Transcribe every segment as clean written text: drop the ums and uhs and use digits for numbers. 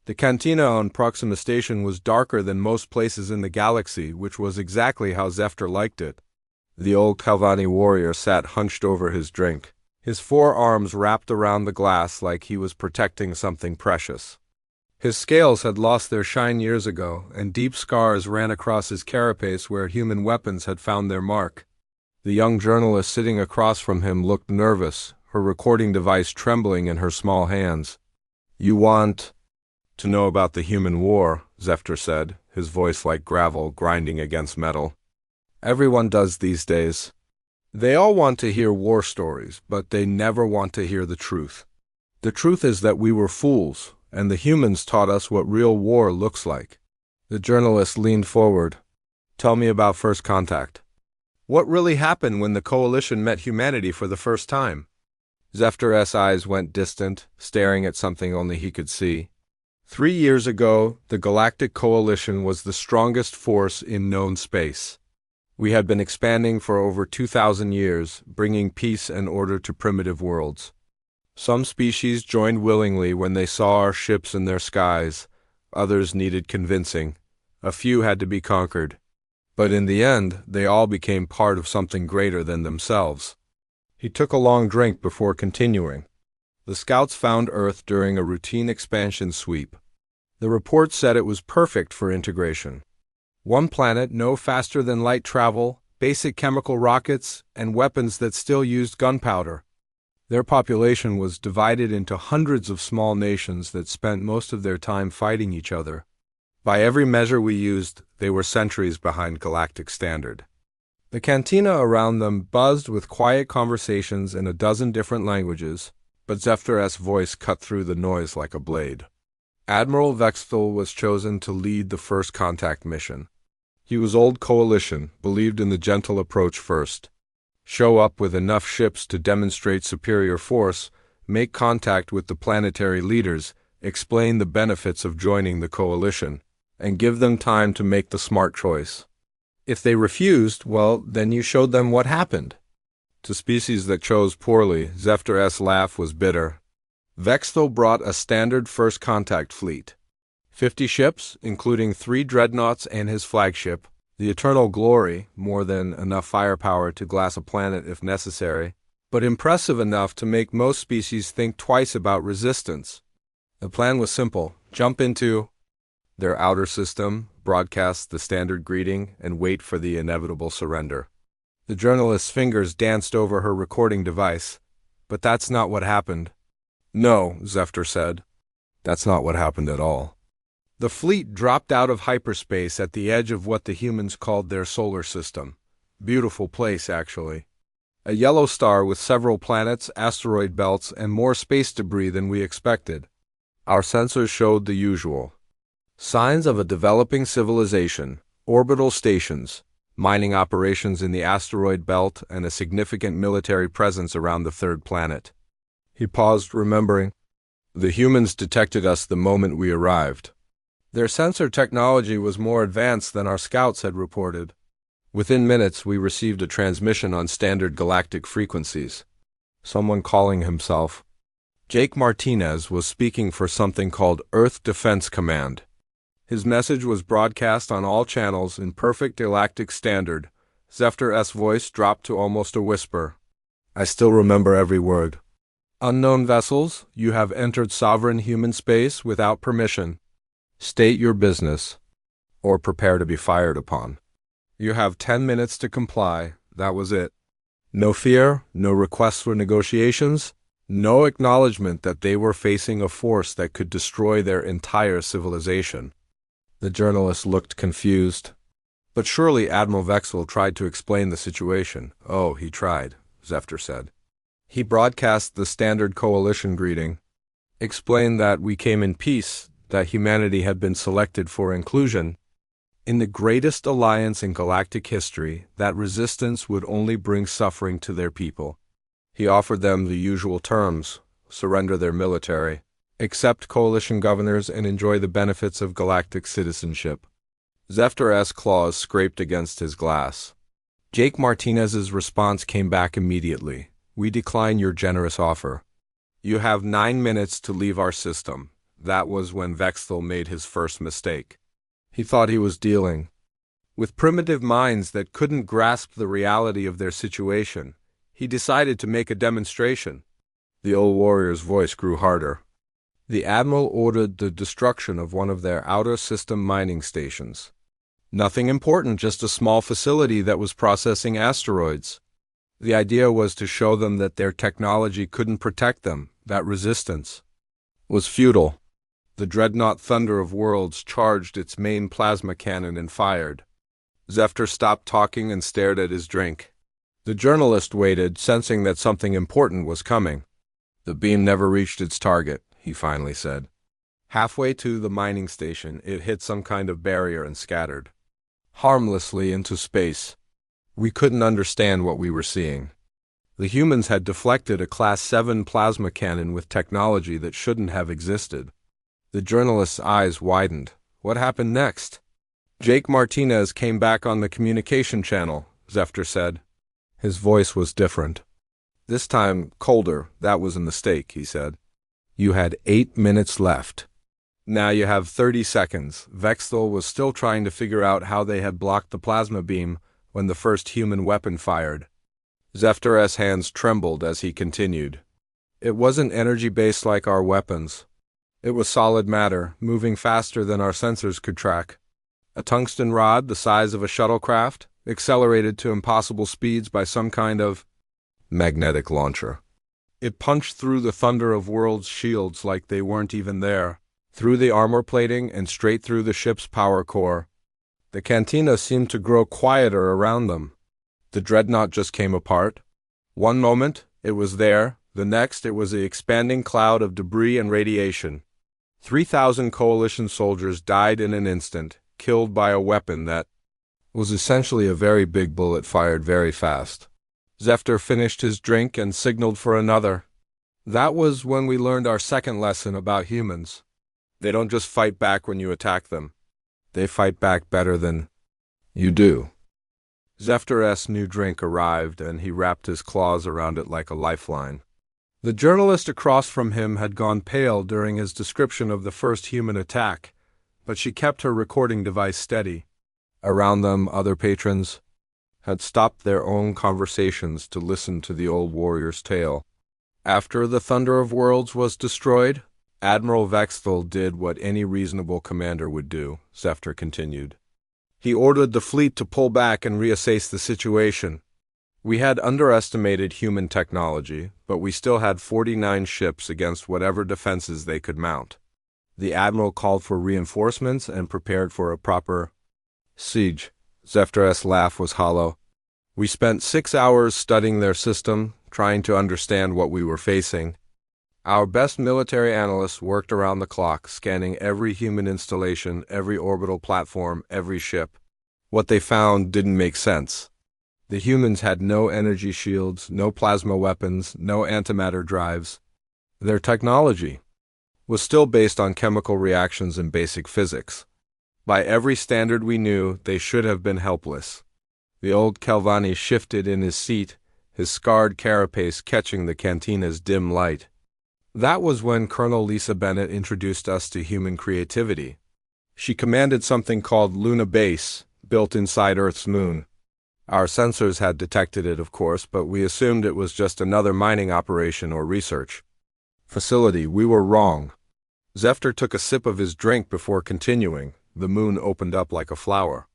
The cantina on Proxima Station was darker than most places in the galaxy, which was exactly how Zephyr liked it. The old Kalvani warrior sat hunched over his drink, his forearms wrapped around the glass like he was protecting something precious. His scales had lost their shine years ago, and deep scars ran across his carapace where human weapons had found their mark. The young journalist sitting across from him looked nervous, her recording device trembling in her small hands. "You want to know about the human war," Zephyr said, his voice like gravel grinding against metal. "Everyone does these days. They all want to hear war stories, but they never want to hear the truth. The truth is that we were fools, and the humans taught us what real war looks like." The journalist leaned forward. "Tell me about first contact. What really happened when the Coalition met humanity for the first time?" Zephyr's eyes went distant, staring at something only he could see. 3 years ago, the Galactic Coalition was the strongest force in known space. We had been expanding for over 2,000 years, bringing peace and order to primitive worlds. Some species joined willingly when they saw our ships in their skies. Others needed convincing. A few had to be conquered. But in the end, they all became part of something greater than themselves. He took a long drink before continuing. The scouts found Earth during a routine expansion sweep. The report said it was perfect for integration. One planet no faster than light travel, basic chemical rockets, and weapons that still used gunpowder. Their population was divided into hundreds of small nations that spent most of their time fighting each other. By every measure we used, they were centuries behind galactic standard. The cantina around them buzzed with quiet conversations in a dozen different languages, but Zephyr's voice cut through the noise like a blade. Admiral Vexthal was chosen to lead the first contact mission. He was old Coalition, believed in the gentle approach first. Show up with enough ships to demonstrate superior force, make contact with the planetary leaders, explain the benefits of joining the Coalition, and give them time to make the smart choice. If they refused, well, then you showed them what happened. To species that chose poorly, Zephyr's laugh was bitter. Vexthal brought a standard first contact fleet. 50 ships, including 3 dreadnoughts and his flagship, the Eternal Glory, more than enough firepower to glass a planet if necessary, but impressive enough to make most species think twice about resistance. The plan was simple: jump into their outer system, broadcast the standard greeting, and wait for the inevitable surrender. The journalist's fingers danced over her recording device. "But that's not what happened." "No," Zephyr said. "That's not what happened at all." The fleet dropped out of hyperspace at the edge of what the humans called their solar system. Beautiful place, actually. A yellow star with several planets, asteroid belts, and more space debris than we expected. Our sensors showed the usual. Signs of a developing civilization, orbital stations, mining operations in the asteroid belt, and a significant military presence around the third planet. He paused, remembering. The humans detected us the moment we arrived. Their sensor technology was more advanced than our scouts had reported. Within minutes, we received a transmission on standard galactic frequencies. Someone calling himself Jake Martinez was speaking for something called Earth Defense Command. His message was broadcast on all channels in perfect galactic standard. Zephyr's voice dropped to almost a whisper. I still remember every word. "Unknown vessels, you have entered sovereign human space without permission. State your business, or prepare to be fired upon. You have 10 minutes to comply." That was it. No fear, no requests for negotiations, no acknowledgement that they were facing a force that could destroy their entire civilization. The journalist looked confused. But surely Admiral Vexthal tried to explain the situation. "Oh, he tried," Zephyr said. He broadcast the standard coalition greeting, explained that we came in peace, that humanity had been selected for inclusion. In the greatest alliance in galactic history, that resistance would only bring suffering to their people. He offered them the usual terms: surrender their military, accept coalition governors, and enjoy the benefits of galactic citizenship. Zephyr's claws scraped against his glass. Jake Martinez's response came back immediately. "We decline your generous offer. You have 9 minutes to leave our system. That was when Vexthel made his first mistake. He thought he was dealing with primitive minds that couldn't grasp the reality of their situation. He decided to make a demonstration. The old warrior's voice grew harder. The admiral ordered the destruction of one of their outer system mining stations. Nothing important, just a small facility that was processing asteroids. The idea was to show them that their technology couldn't protect them, that resistance was futile. The dreadnought Thunder of Worlds charged its main plasma cannon and fired. Zephyr stopped talking and stared at his drink. The journalist waited, sensing that something important was coming. The beam never reached its target, he finally said. Halfway to the mining station, it hit some kind of barrier and scattered harmlessly into space. We couldn't understand what we were seeing. The humans had deflected a Class 7 plasma cannon with technology that shouldn't have existed. The journalist's eyes widened. What happened next? Jake Martinez came back on the communication channel, Zephyr said. His voice was different. This time, colder. That was a mistake, he said. You had 8 minutes left. Now you have 30 seconds. Vexthel was still trying to figure out how they had blocked the plasma beam when the first human weapon fired. Zephyr's hands trembled as he continued. It wasn't energy-based like our weapons. It was solid matter, moving faster than our sensors could track. A tungsten rod the size of a shuttlecraft, accelerated to impossible speeds by some kind of magnetic launcher. It punched through the Thunder of Worlds shields like they weren't even there, through the armor plating and straight through the ship's power core. The cantina seemed to grow quieter around them. The dreadnought just came apart. One moment, it was there. The next, it was an expanding cloud of debris and radiation. 3,000 coalition soldiers died in an instant, killed by a weapon that was essentially a very big bullet fired very fast. Zephyr finished his drink and signaled for another. That was when we learned our second lesson about humans. They don't just fight back when you attack them. They fight back better than you do. Zephyr's new drink arrived, and he wrapped his claws around it like a lifeline. The journalist across from him had gone pale during his description of the first human attack, but she kept her recording device steady. Around them, other patrons had stopped their own conversations to listen to the old warrior's tale. After the Thunder of Worlds was destroyed, Admiral Vexthel did what any reasonable commander would do, Zephyr continued. He ordered the fleet to pull back and reassess the situation. We had underestimated human technology, but we still had 49 ships against whatever defenses they could mount. The Admiral called for reinforcements and prepared for a proper siege. Zephyr's laugh was hollow. We spent 6 hours studying their system, trying to understand what we were facing. Our best military analysts worked around the clock, scanning every human installation, every orbital platform, every ship. What they found didn't make sense. The humans had no energy shields, no plasma weapons, no antimatter drives. Their technology was still based on chemical reactions and basic physics. By every standard we knew, they should have been helpless. The old Kelvani shifted in his seat, his scarred carapace catching the cantina's dim light. That was when Colonel Lisa Bennett introduced us to human creativity. She commanded something called Luna Base, built inside Earth's moon. Our sensors had detected it, of course, but we assumed it was just another mining operation or research facility. We were wrong. Zephyr took a sip of his drink before continuing. The moon opened up like a flower.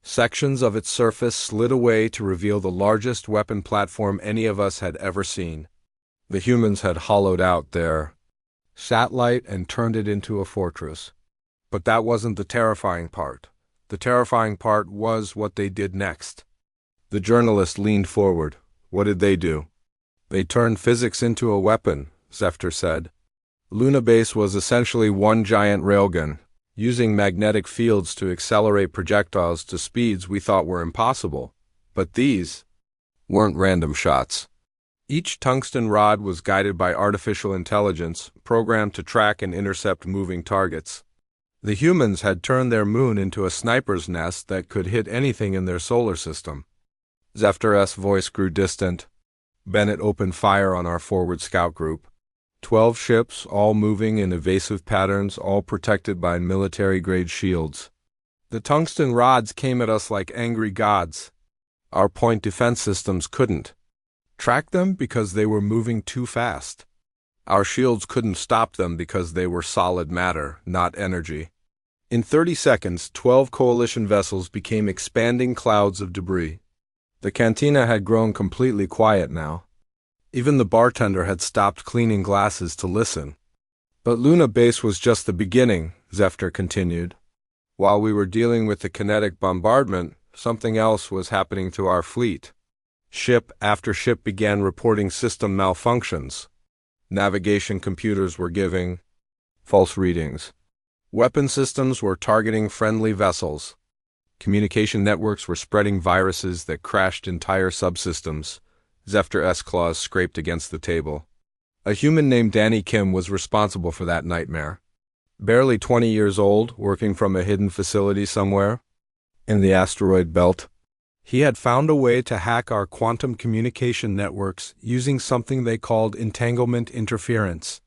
Sections of its surface slid away to reveal the largest weapon platform any of us had ever seen. The humans had hollowed out their satellite and turned it into a fortress. But that wasn't the terrifying part. The terrifying part was what they did next. The journalist leaned forward. What did they do? They turned physics into a weapon, Zephyr said. Luna Base was essentially one giant railgun, using magnetic fields to accelerate projectiles to speeds we thought were impossible. But these weren't random shots. Each tungsten rod was guided by artificial intelligence, programmed to track and intercept moving targets. The humans had turned their moon into a sniper's nest that could hit anything in their solar system. Zephyr's voice grew distant. Bennett opened fire on our forward scout group. 12 ships, all moving in evasive patterns, all protected by military-grade shields. The tungsten rods came at us like angry gods. Our point defense systems couldn't track them because they were moving too fast. Our shields couldn't stop them because they were solid matter, not energy. In 30 seconds, 12 coalition vessels became expanding clouds of debris. The cantina had grown completely quiet now. Even the bartender had stopped cleaning glasses to listen. But Luna Base was just the beginning, Zephyr continued. While we were dealing with the kinetic bombardment, something else was happening to our fleet. Ship after ship began reporting system malfunctions. Navigation computers were giving false readings. Weapon systems were targeting friendly vessels. Communication networks were spreading viruses that crashed entire subsystems. Zephyr's claws scraped against the table. A human named Danny Kim was responsible for that nightmare. Barely 20 years old, working from a hidden facility somewhere in the asteroid belt. He had found a way to hack our quantum communication networks using something they called entanglement interference.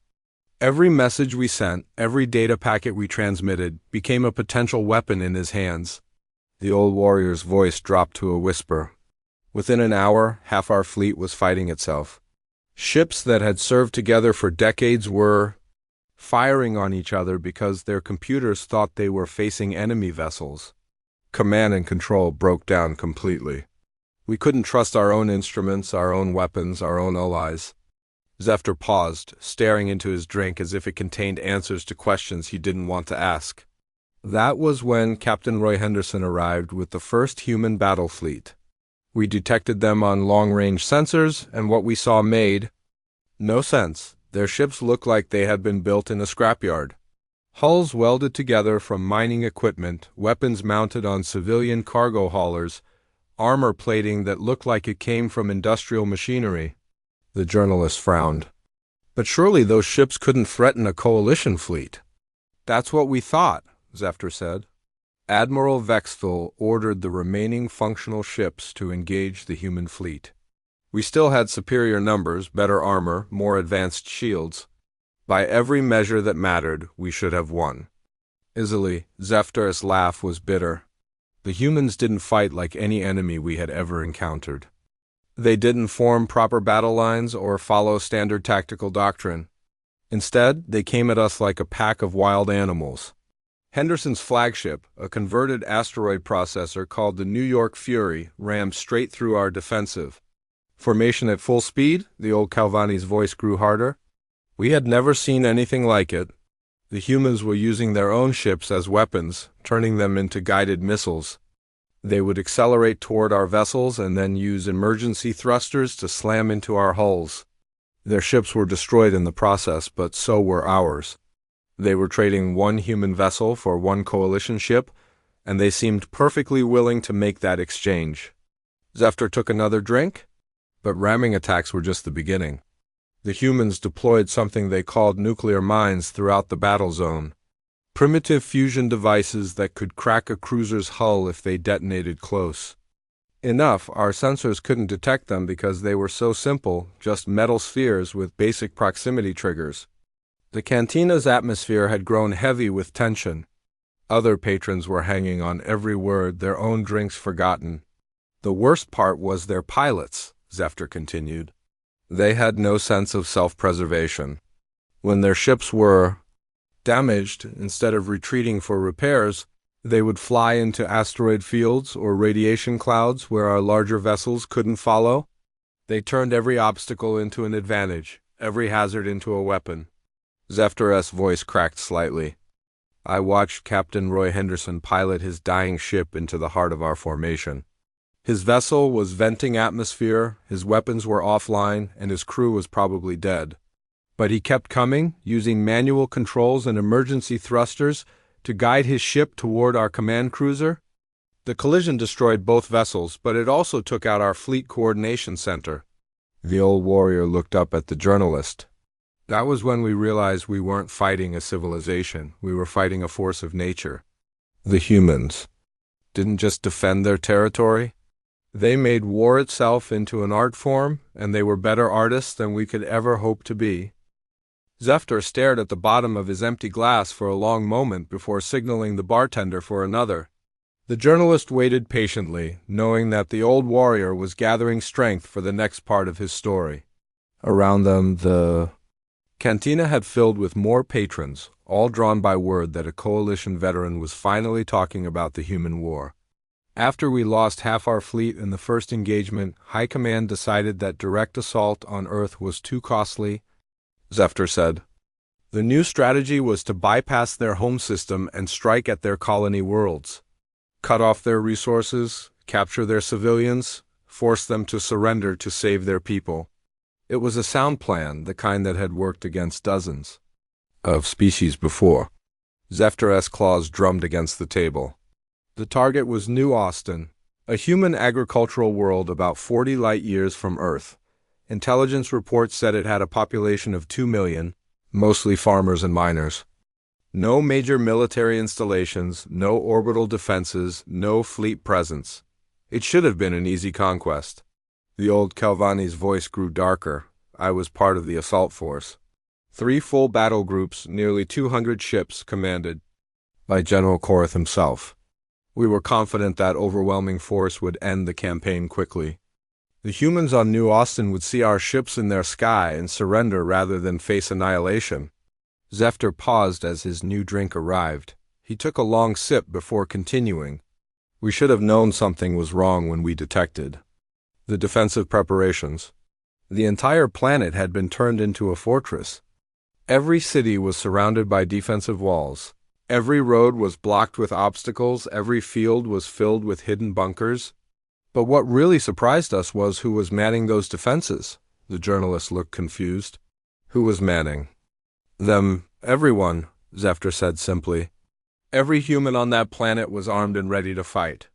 Every message we sent, every data packet we transmitted, became a potential weapon in his hands. The old warrior's voice dropped to a whisper. Within an hour, half our fleet was fighting itself. Ships that had served together for decades were firing on each other because their computers thought they were facing enemy vessels. Command and control broke down completely. We couldn't trust our own instruments, our own weapons, our own allies. Zephyr paused, staring into his drink as if it contained answers to questions he didn't want to ask. That was when Captain Roy Henderson arrived with the first human battle fleet. We detected them on long-range sensors, and what we saw made no sense. Their ships looked like they had been built in a scrapyard. Hulls welded together from mining equipment, weapons mounted on civilian cargo haulers, armor plating that looked like it came from industrial machinery. The journalist frowned. But surely those ships couldn't threaten a coalition fleet. That's what we thought, Zephyr said. Admiral Vexville ordered the remaining functional ships to engage the human fleet. We still had superior numbers, better armor, more advanced shields. By every measure that mattered, we should have won. Easily, Zephyr's laugh was bitter. The humans didn't fight like any enemy we had ever encountered. They didn't form proper battle lines or follow standard tactical doctrine. Instead, they came at us like a pack of wild animals. Henderson's flagship, a converted asteroid processor called the New York Fury, rammed straight through our defensive. Formation at full speed, the old Calvani's voice grew harder. We had never seen anything like it. The humans were using their own ships as weapons, turning them into guided missiles. They would accelerate toward our vessels and then use emergency thrusters to slam into our hulls. Their ships were destroyed in the process, but so were ours. They were trading one human vessel for one coalition ship, and they seemed perfectly willing to make that exchange. Zephyr took another drink, but ramming attacks were just the beginning. The humans deployed something they called nuclear mines throughout the battle zone. Primitive fusion devices that could crack a cruiser's hull if they detonated close. Enough, our sensors couldn't detect them because they were so simple, just metal spheres with basic proximity triggers. The cantina's atmosphere had grown heavy with tension. Other patrons were hanging on every word, their own drinks forgotten. The worst part was their pilots, Zephyr continued. They had no sense of self-preservation. When their ships were damaged, instead of retreating for repairs, they would fly into asteroid fields or radiation clouds where our larger vessels couldn't follow. They turned every obstacle into an advantage, every hazard into a weapon. Zephyr's voice cracked slightly. I watched Captain Roy Henderson pilot his dying ship into the heart of our formation. His vessel was venting atmosphere, his weapons were offline, and his crew was probably dead. But he kept coming, using manual controls and emergency thrusters to guide his ship toward our command cruiser. The collision destroyed both vessels, but it also took out our fleet coordination center. The old warrior looked up at the journalist. That was when we realized we weren't fighting a civilization, we were fighting a force of nature. The humans didn't just defend their territory. They made war itself into an art form, and they were better artists than we could ever hope to be. Zefter stared at the bottom of his empty glass for a long moment before signaling the bartender for another. The journalist waited patiently, knowing that the old warrior was gathering strength for the next part of his story. Around them, the cantina had filled with more patrons, all drawn by word that a coalition veteran was finally talking about the human war. After we lost half our fleet in the first engagement, High Command decided that direct assault on Earth was too costly, Zefter said. The new strategy was to bypass their home system and strike at their colony worlds. Cut off their resources, capture their civilians, force them to surrender to save their people. It was a sound plan, the kind that had worked against dozens of species before. Zefter's claws drummed against the table. The target was New Austin, a human agricultural world about 40 light-years from Earth. Intelligence reports said it had a population of 2 million, mostly farmers and miners. No major military installations, no orbital defenses, no fleet presence. It should have been an easy conquest. The old Calvani's voice grew darker. I was part of the assault force. 3 full battle groups, nearly 200 ships, commanded by General Korath himself. We were confident that overwhelming force would end the campaign quickly. The humans on New Austin would see our ships in their sky and surrender rather than face annihilation. Zefter paused as his new drink arrived. He took a long sip before continuing. We should have known something was wrong when we detected the defensive preparations. The entire planet had been turned into a fortress. Every city was surrounded by defensive walls. Every road was blocked with obstacles. Every field was filled with hidden bunkers. But what really surprised us was who was manning those defenses. The journalist looked confused. Who was manning them? Everyone, Zefter said simply. Every human on that planet was armed and ready to fight.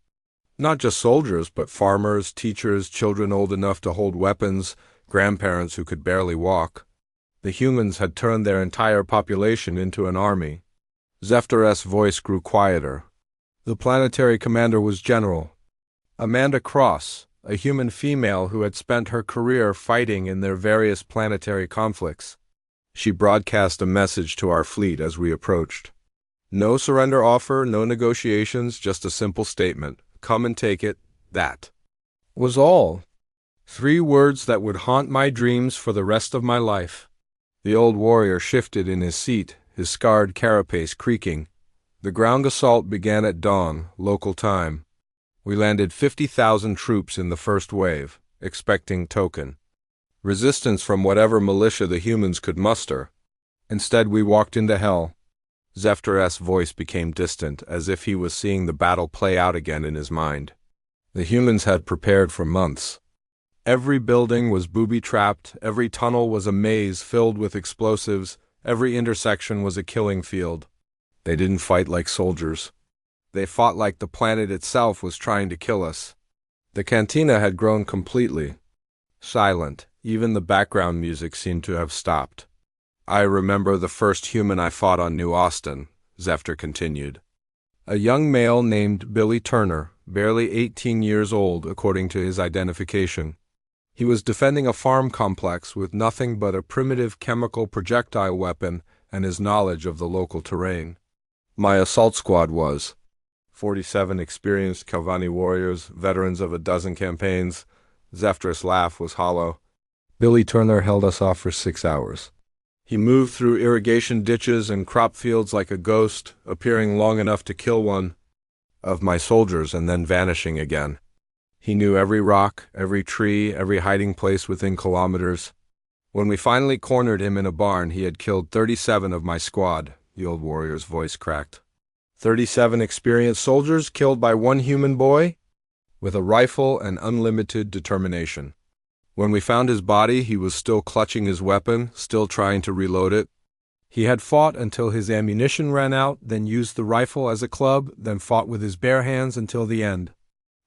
Not just soldiers, but farmers, teachers, children old enough to hold weapons, grandparents who could barely walk. The humans had turned their entire population into an army. Zefter's voice grew quieter. The planetary commander was General Amanda Cross, a human female who had spent her career fighting in their various planetary conflicts. She broadcast a message to our fleet as we approached. No surrender offer, no negotiations, just a simple statement. Come and take it. That was all. 3 words that would haunt my dreams for the rest of my life. The old warrior shifted in his seat, his scarred carapace creaking. The ground assault began at dawn, local time. We landed 50,000 troops in the first wave, expecting token resistance from whatever militia the humans could muster. Instead, we walked into hell. Zefter's voice became distant, as if he was seeing the battle play out again in his mind. The humans had prepared for months. Every building was booby-trapped, every tunnel was a maze filled with explosives, every intersection was a killing field. They didn't fight like soldiers. They fought like the planet itself was trying to kill us. The cantina had grown completely silent. Even the background music seemed to have stopped. I remember the first human I fought on New Austin, Zefter continued. A young male named Billy Turner, barely 18 years old according to his identification. He was defending a farm complex with nothing but a primitive chemical projectile weapon and his knowledge of the local terrain. My assault squad was 47 experienced Calvani warriors, veterans of a dozen campaigns. Zefter's laugh was hollow. Billy Turner held us off for 6 hours. He moved through irrigation ditches and crop fields like a ghost, appearing long enough to kill one of my soldiers and then vanishing again. He knew every rock, every tree, every hiding place within kilometers. When we finally cornered him in a barn, he had killed 37 of my squad, the old warrior's voice cracked. 37 experienced soldiers killed by one human boy? With a rifle and unlimited determination. When we found his body, he was still clutching his weapon, still trying to reload it. He had fought until his ammunition ran out, then used the rifle as a club, then fought with his bare hands until the end.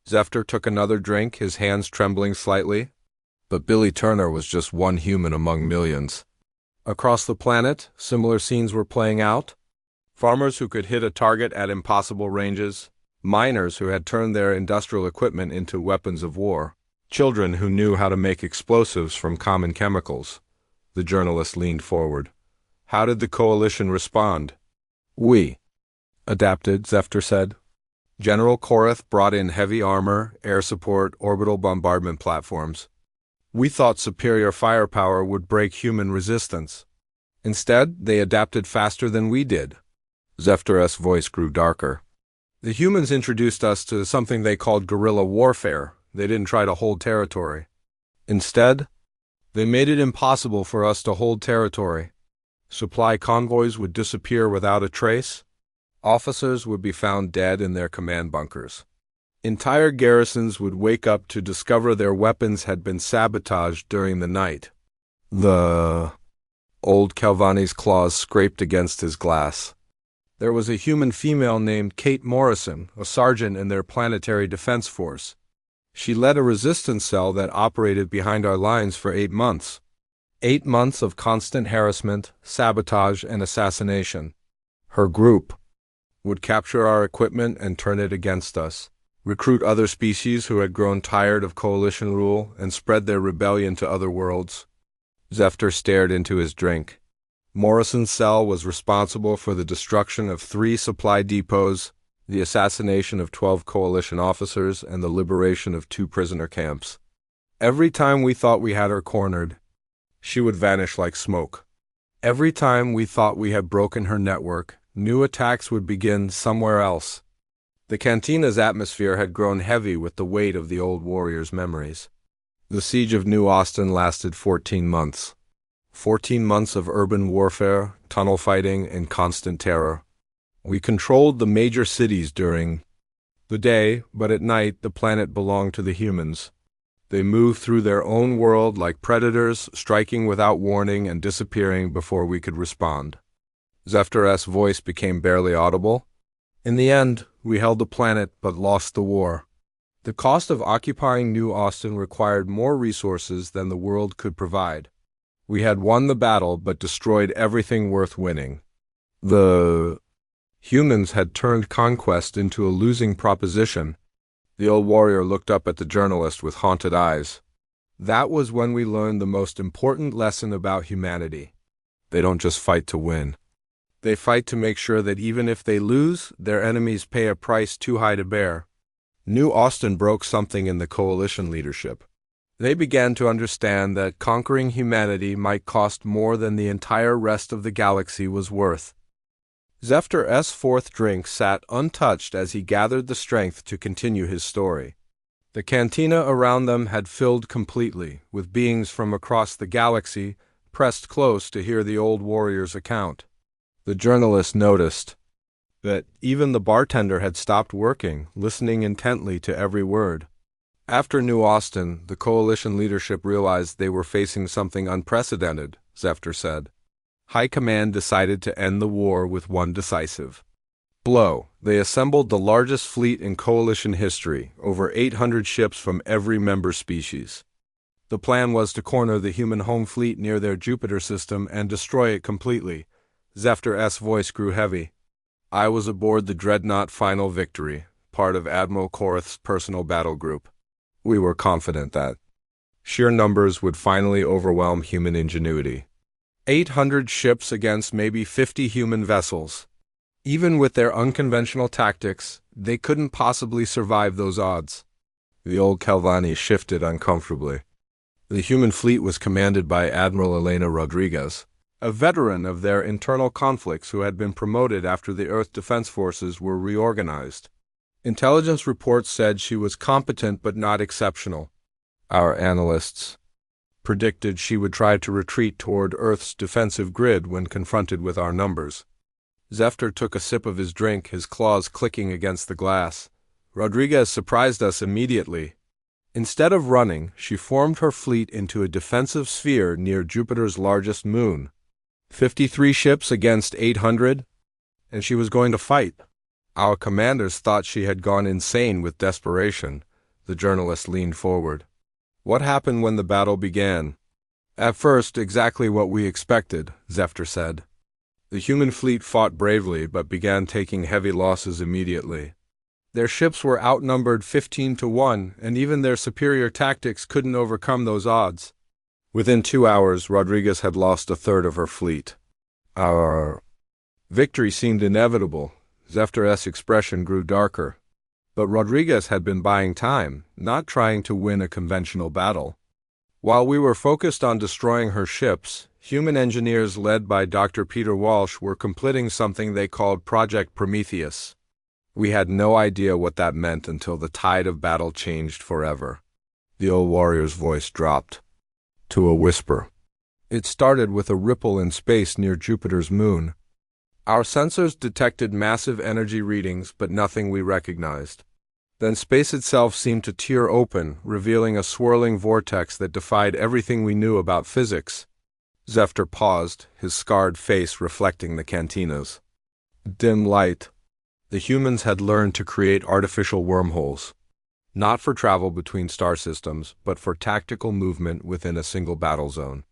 Zefter took another drink, his hands trembling slightly. But Billy Turner was just one human among millions. Across the planet, similar scenes were playing out. Farmers who could hit a target at impossible ranges. Miners who had turned their industrial equipment into weapons of war. Children who knew how to make explosives from common chemicals. The journalist leaned forward. How did the coalition respond? We adapted, Zefter said. General Korath brought in heavy armor, air support, orbital bombardment platforms. We thought superior firepower would break human resistance. Instead, they adapted faster than we did. Zefter's voice grew darker. The humans introduced us to something they called guerrilla warfare. They didn't try to hold territory. Instead, they made it impossible for us to hold territory. Supply convoys would disappear without a trace. Officers would be found dead in their command bunkers. Entire garrisons would wake up to discover their weapons had been sabotaged during the night. The old Calvani's claws scraped against his glass. There was a human female named Kate Morrison, a sergeant in their planetary defense force. She led a resistance cell that operated behind our lines for 8 months. 8 months of constant harassment, sabotage, and assassination. Her group would capture our equipment and turn it against us, recruit other species who had grown tired of coalition rule, and spread their rebellion to other worlds. Zefter stared into his drink. Morrison's cell was responsible for the destruction of 3 supply depots, the assassination of 12 coalition officers, and the liberation of 2 prisoner camps. Every time we thought we had her cornered, she would vanish like smoke. Every time we thought we had broken her network, new attacks would begin somewhere else. The cantina's atmosphere had grown heavy with the weight of the old warrior's memories. The siege of New Austin lasted 14 months. 14 months of urban warfare, tunnel fighting, and constant terror. We controlled the major cities during the day, but at night the planet belonged to the humans. They moved through their own world like predators, striking without warning and disappearing before we could respond. Zefter's voice became barely audible. In the end, we held the planet but lost the war. The cost of occupying New Austin required more resources than the world could provide. We had won the battle but destroyed everything worth winning. The humans had turned conquest into a losing proposition. The old warrior looked up at the journalist with haunted eyes. That was when we learned the most important lesson about humanity. They don't just fight to win. They fight to make sure that even if they lose, their enemies pay a price too high to bear. New Austin broke something in the coalition leadership. They began to understand that conquering humanity might cost more than the entire rest of the galaxy was worth. Zefter's 4th drink sat untouched as he gathered the strength to continue his story. The cantina around them had filled completely, with beings from across the galaxy pressed close to hear the old warrior's account. The journalist noticed that even the bartender had stopped working, listening intently to every word. After New Austin, the coalition leadership realized they were facing something unprecedented, Zefter said. High Command decided to end the war with one decisive blow. They assembled the largest fleet in coalition history, over 800 ships from every member species. The plan was to corner the human home fleet near their Jupiter system and destroy it completely. Zefter's voice grew heavy. I was aboard the Dreadnought Final Victory, part of Admiral Korath's personal battle group. We were confident that sheer numbers would finally overwhelm human ingenuity. 800 ships against maybe 50 human vessels. Even with their unconventional tactics, they couldn't possibly survive those odds. The old Calvani shifted uncomfortably. The human fleet was commanded by Admiral Elena Rodriguez, a veteran of their internal conflicts who had been promoted after the Earth Defense Forces were reorganized. Intelligence reports said she was competent but not exceptional. Our analysts predicted she would try to retreat toward Earth's defensive grid when confronted with our numbers. Zefter took a sip of his drink, his claws clicking against the glass. Rodriguez surprised us immediately. Instead of running, she formed her fleet into a defensive sphere near Jupiter's largest moon. 53 ships against 800, and she was going to fight. Our commanders thought she had gone insane with desperation. The journalist leaned forward. What happened when the battle began? At first, exactly what we expected, Zefter said. The human fleet fought bravely but began taking heavy losses immediately. Their ships were outnumbered 15-1, and even their superior tactics couldn't overcome those odds. Within 2 hours, Rodriguez had lost a third of her fleet. Our victory seemed inevitable. Zefter's expression grew darker. But Rodriguez had been buying time, not trying to win a conventional battle. While we were focused on destroying her ships, human engineers led by Dr. Peter Walsh were completing something they called Project Prometheus. We had no idea what that meant until the tide of battle changed forever. The old warrior's voice dropped to a whisper. It started with a ripple in space near Jupiter's moon. Our sensors detected massive energy readings, but nothing we recognized. Then space itself seemed to tear open, revealing a swirling vortex that defied everything we knew about physics. Zefter paused, his scarred face reflecting the cantinas. Dim light. The humans had learned to create artificial wormholes, not for travel between star systems, but for tactical movement within a single battle zone.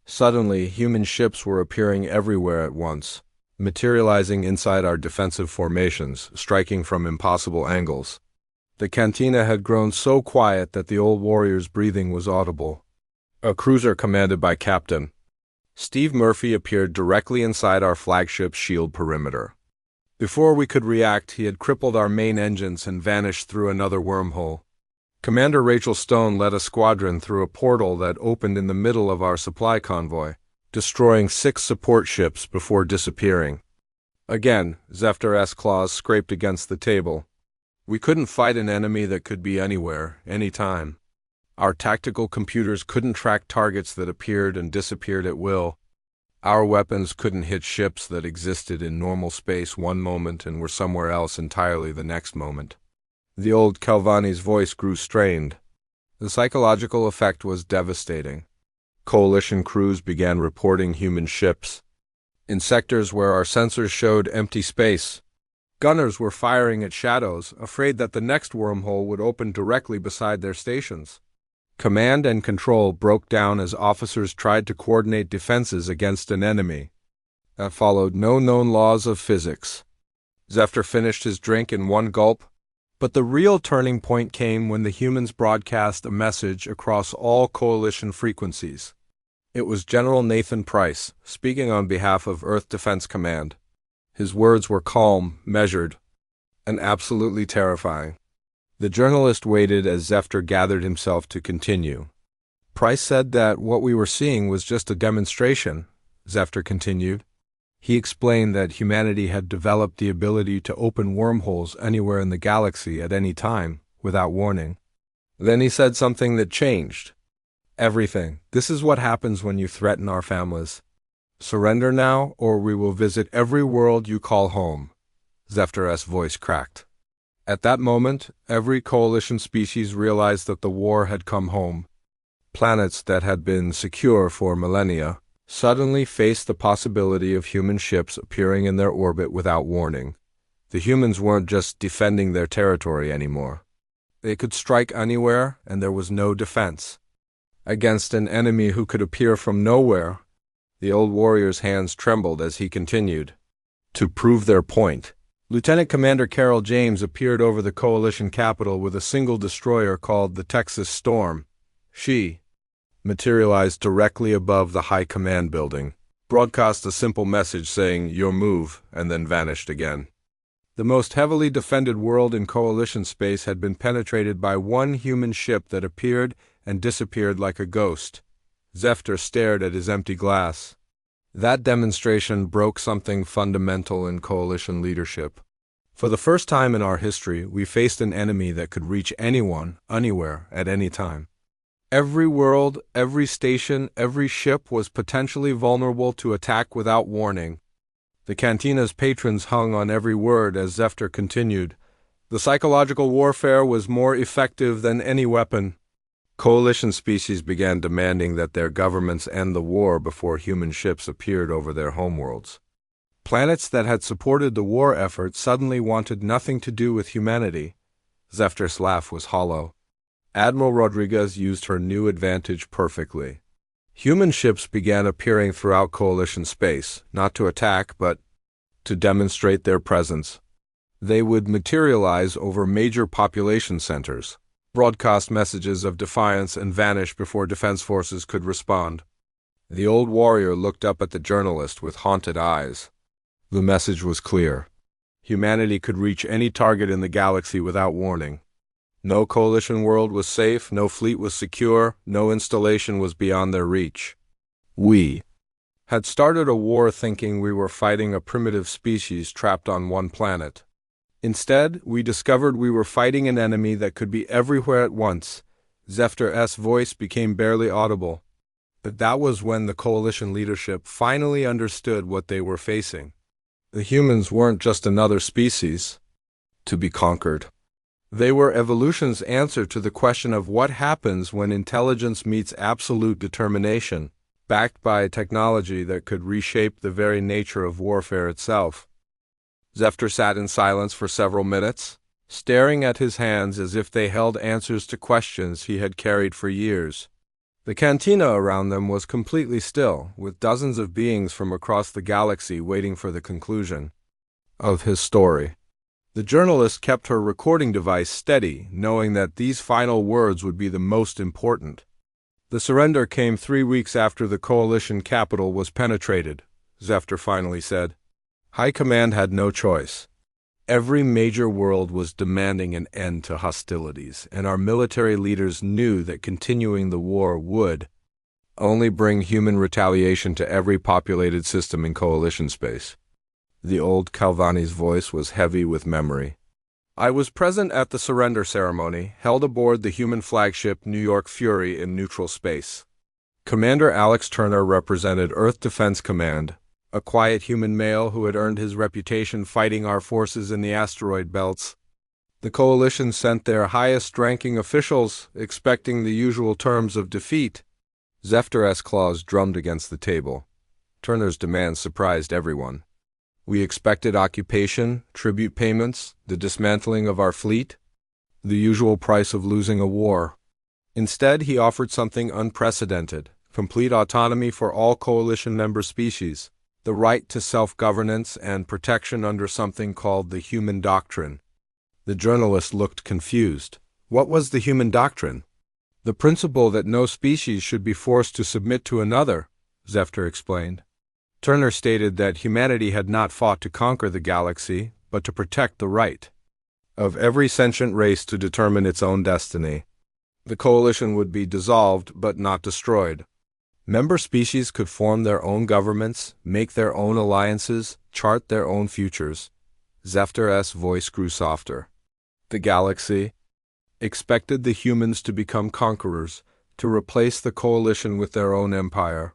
Suddenly, human ships were appearing everywhere at once, materializing inside our defensive formations, striking from impossible angles. The cantina had grown so quiet that the old warrior's breathing was audible. A cruiser commanded by Captain Steve Murphy appeared directly inside our flagship's shield perimeter. Before we could react, he had crippled our main engines and vanished through another wormhole. Commander Rachel Stone led a squadron through a portal that opened in the middle of our supply convoy, destroying 6 support ships before disappearing. Again, Zefter's claws scraped against the table. We couldn't fight an enemy that could be anywhere, anytime. Our tactical computers couldn't track targets that appeared and disappeared at will. Our weapons couldn't hit ships that existed in normal space one moment and were somewhere else entirely the next moment. The old Calvani's voice grew strained. The psychological effect was devastating. Coalition crews began reporting human ships. In sectors where our sensors showed empty space, gunners were firing at shadows, afraid that the next wormhole would open directly beside their stations. Command and control broke down as officers tried to coordinate defenses against an enemy that followed no known laws of physics. Zefter finished his drink in one gulp, but the real turning point came when the humans broadcast a message across all coalition frequencies. It was General Nathan Price, speaking on behalf of Earth Defense Command. His words were calm, measured, and absolutely terrifying. The journalist waited as Zefter gathered himself to continue. Price said that what we were seeing was just a demonstration, Zefter continued. He explained that humanity had developed the ability to open wormholes anywhere in the galaxy at any time, without warning. Then he said something that changed everything. This is what happens when you threaten our families. Surrender now, or we will visit every world you call home. Zefter's voice cracked. At that moment, every coalition species realized that the war had come home. Planets that had been secure for millennia suddenly faced the possibility of human ships appearing in their orbit without warning. The humans weren't just defending their territory anymore. They could strike anywhere, and there was no defense. Against an enemy who could appear from nowhere, the old warrior's hands trembled as he continued. To prove their point, Lieutenant Commander Carol James appeared over the coalition capital with a single destroyer called the Texas Storm. She materialized directly above the High Command building, broadcast a simple message saying, "Your move," and then vanished again. The most heavily defended world in coalition space had been penetrated by one human ship that appeared and disappeared like a ghost. Zefter stared at his empty glass. That demonstration broke something fundamental in coalition leadership. For the first time in our history, we faced an enemy that could reach anyone, anywhere, at any time. Every world, every station, every ship was potentially vulnerable to attack without warning. The cantina's patrons hung on every word as Zefter continued. The psychological warfare was more effective than any weapon. Coalition species began demanding that their governments end the war before human ships appeared over their homeworlds. Planets that had supported the war effort suddenly wanted nothing to do with humanity. Zefter's laugh was hollow. Admiral Rodriguez used her new advantage perfectly. Human ships began appearing throughout coalition space, not to attack, but to demonstrate their presence. They would materialize over major population centers, broadcast messages of defiance, and vanish before defense forces could respond. The old warrior looked up at the journalist with haunted eyes. The message was clear. Humanity could reach any target in the galaxy without warning. No coalition world was safe, no fleet was secure, no installation was beyond their reach. We had started a war thinking we were fighting a primitive species trapped on one planet. Instead, we discovered we were fighting an enemy that could be everywhere at once. Zefter's voice became barely audible. But that was when the coalition leadership finally understood what they were facing. The humans weren't just another species to be conquered. They were evolution's answer to the question of what happens when intelligence meets absolute determination, backed by a technology that could reshape the very nature of warfare itself. Zefter sat in silence for several minutes, staring at his hands as if they held answers to questions he had carried for years. The cantina around them was completely still, with dozens of beings from across the galaxy waiting for the conclusion of his story. The journalist kept her recording device steady, knowing that these final words would be the most important. The surrender came 3 weeks after the coalition capital was penetrated, Zefter finally said. High Command had no choice. Every major world was demanding an end to hostilities, and our military leaders knew that continuing the war would only bring human retaliation to every populated system in coalition space. The old Calvani's voice was heavy with memory. I was present at the surrender ceremony, held aboard the human flagship New York Fury in neutral space. Commander Alex Turner represented Earth Defense Command, a quiet human male who had earned his reputation fighting our forces in the asteroid belts. The coalition sent their highest-ranking officials, expecting the usual terms of defeat. Zefter's claws drummed against the table. Turner's demands surprised everyone. We expected occupation, tribute payments, the dismantling of our fleet, the usual price of losing a war. Instead, he offered something unprecedented: complete autonomy for all coalition member species, the right to self-governance and protection under something called the human doctrine. The journalist looked confused. What was the human doctrine? The principle that no species should be forced to submit to another, Zefter explained. Turner stated that humanity had not fought to conquer the galaxy, but to protect the right of every sentient race to determine its own destiny. The coalition would be dissolved, but not destroyed. Member species could form their own governments, make their own alliances, chart their own futures. Zefter's voice grew softer. The galaxy expected the humans to become conquerors, to replace the coalition with their own empire.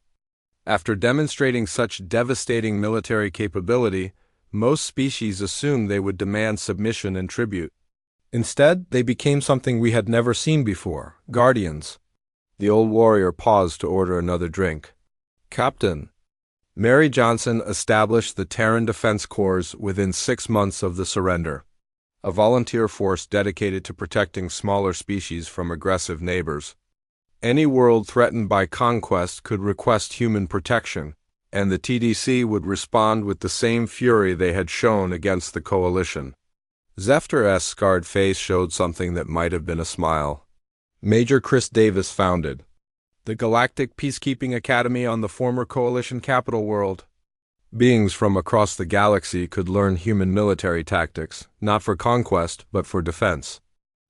After demonstrating such devastating military capability, most species assumed they would demand submission and tribute. Instead, they became something we had never seen before: guardians. The old warrior paused to order another drink. Captain, Mary Johnson established the Terran Defense Corps within 6 months of the surrender, a volunteer force dedicated to protecting smaller species from aggressive neighbors. Any world threatened by conquest could request human protection, and the TDC would respond with the same fury they had shown against the coalition. Zefter's scarred face showed something that might have been a smile. Major Chris Davis founded the Galactic Peacekeeping Academy on the former coalition capital world. Beings from across the galaxy could learn human military tactics, not for conquest, but for defense.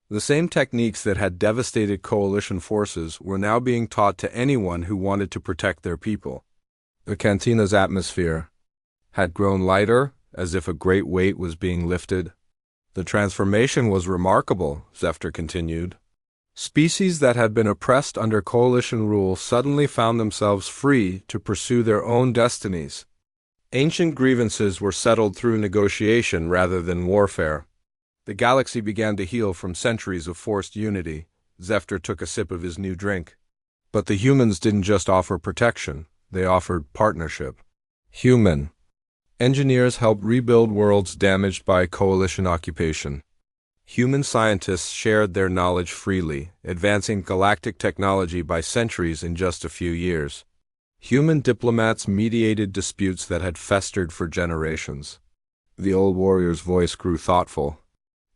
The same techniques that had devastated coalition forces were now being taught to anyone who wanted to protect their people. The cantina's atmosphere had grown lighter, as if a great weight was being lifted. The transformation was remarkable, Zefter continued. Species that had been oppressed under coalition rule suddenly found themselves free to pursue their own destinies. Ancient grievances were settled through negotiation rather than warfare. The galaxy began to heal from centuries of forced unity. Zefter took a sip of his new drink. But the humans didn't just offer protection, they offered partnership. Human engineers helped rebuild worlds damaged by coalition occupation. Human scientists shared their knowledge freely, advancing galactic technology by centuries in just a few years. Human diplomats mediated disputes that had festered for generations. The old warrior's voice grew thoughtful.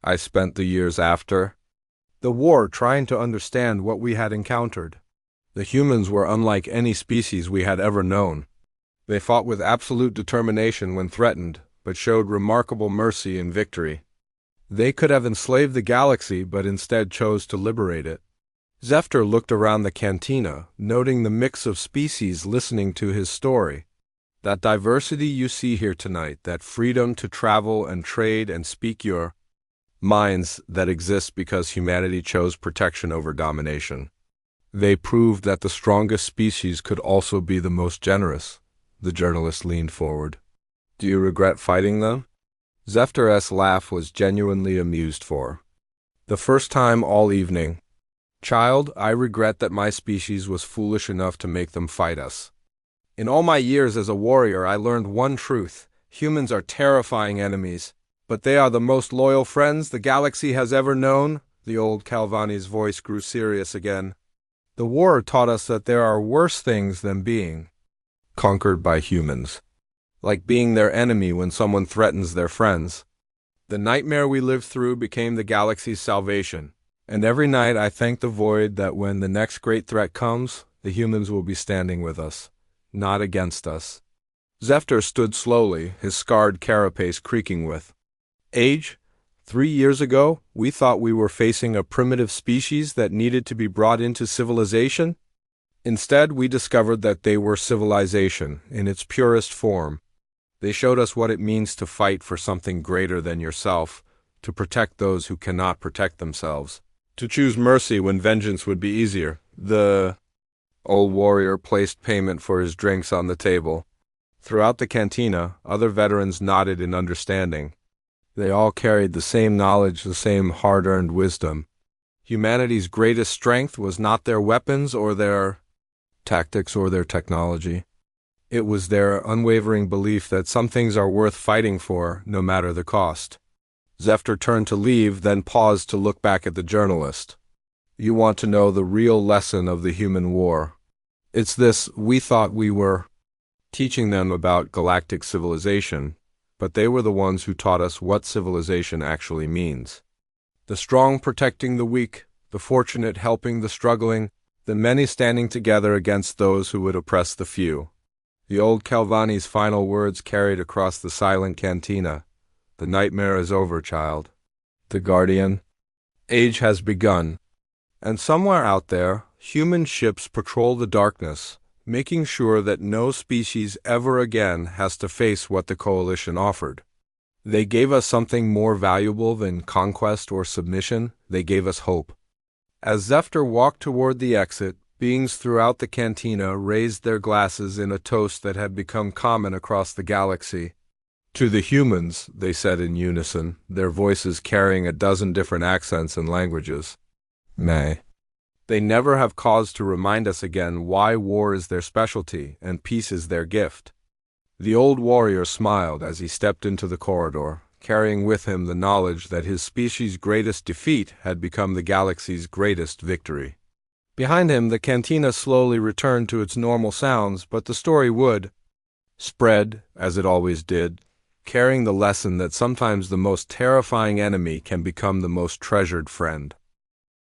I spent the years after the war trying to understand what we had encountered. The humans were unlike any species we had ever known. They fought with absolute determination when threatened, but showed remarkable mercy in victory. They could have enslaved the galaxy, but instead chose to liberate it. Zefter looked around the cantina, noting the mix of species listening to his story. That diversity you see here tonight, that freedom to travel and trade and speak your minds, that exists because humanity chose protection over domination. They proved that the strongest species could also be the most generous. The journalist leaned forward. Do you regret fighting them? Zefter's laugh was genuinely amused for the first time all evening. Child, I regret that my species was foolish enough to make them fight us. In all my years as a warrior, I learned one truth. Humans are terrifying enemies, but they are the most loyal friends the galaxy has ever known. The old Calvani's voice grew serious again. The war taught us that there are worse things than being conquered by humans, like being their enemy when someone threatens their friends. The nightmare we lived through became the galaxy's salvation, and every night I thank the void that when the next great threat comes, the humans will be standing with us, not against us. Zefter stood slowly, his scarred carapace creaking with age. 3 years ago, we thought we were facing a primitive species that needed to be brought into civilization. Instead, we discovered that they were civilization in its purest form. They showed us what it means to fight for something greater than yourself, to protect those who cannot protect themselves, to choose mercy when vengeance would be easier. The old warrior placed payment for his drinks on the table. Throughout the cantina, other veterans nodded in understanding. They all carried the same knowledge, the same hard-earned wisdom. Humanity's greatest strength was not their weapons or their tactics or their technology. It was their unwavering belief that some things are worth fighting for, no matter the cost. Zefter turned to leave, then paused to look back at the journalist. You want to know the real lesson of the human war. It's this: we thought we were teaching them about galactic civilization, but they were the ones who taught us what civilization actually means. The strong protecting the weak, the fortunate helping the struggling, the many standing together against those who would oppress the few. The old Calvani's final words carried across the silent cantina. The nightmare is over, child. The guardian age has begun. And somewhere out there, human ships patrol the darkness, making sure that no species ever again has to face what the Coalition offered. They gave us something more valuable than conquest or submission. They gave us hope. As Zefter walked toward the exit, beings throughout the cantina raised their glasses in a toast that had become common across the galaxy. To the humans, they said in unison, their voices carrying a dozen different accents and languages. May they never have cause to remind us again why war is their specialty and peace is their gift. The old warrior smiled as he stepped into the corridor, carrying with him the knowledge that his species' greatest defeat had become the galaxy's greatest victory. Behind him, the cantina slowly returned to its normal sounds, but the story would spread, as it always did, carrying the lesson that sometimes the most terrifying enemy can become the most treasured friend.